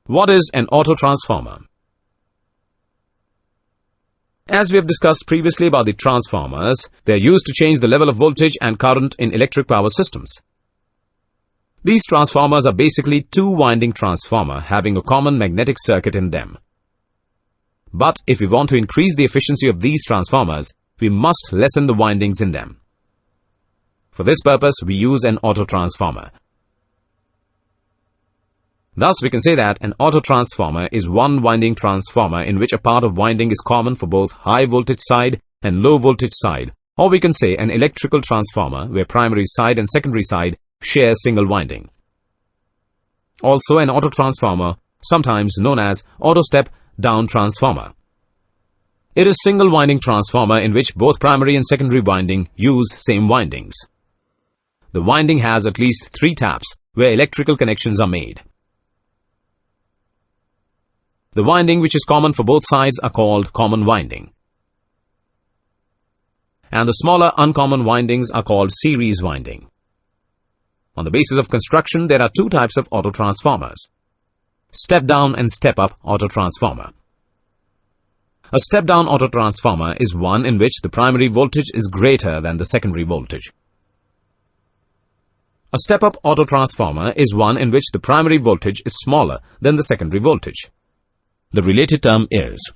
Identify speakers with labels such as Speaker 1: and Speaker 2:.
Speaker 1: What is an autotransformer? As we have discussed previously about the transformers, they are used to change the level of voltage and current in electric power systems. These transformers are basically two-winding transformer having a common magnetic circuit in them. But if we want to increase the efficiency of these transformers, we must lessen the windings in them. For this purpose, we use an autotransformer. Thus, we can say that an autotransformer is one-winding transformer in which a part of winding is common for both high-voltage side and low-voltage side, or we can say an electrical transformer where primary side and secondary side share single winding. Also, an autotransformer, sometimes known as auto-step-down transformer. It is single-winding transformer in which both primary and secondary winding use same windings. The winding has at least 3 taps where electrical connections are made. The winding which is common for both sides are called common winding. And the smaller uncommon windings are called series winding. On the basis of construction, there are 2 types of autotransformers: step-down and step-up autotransformer. A step-down autotransformer is one in which the primary voltage is greater than the secondary voltage. A step-up autotransformer is one in which the primary voltage is smaller than the secondary voltage. The related term is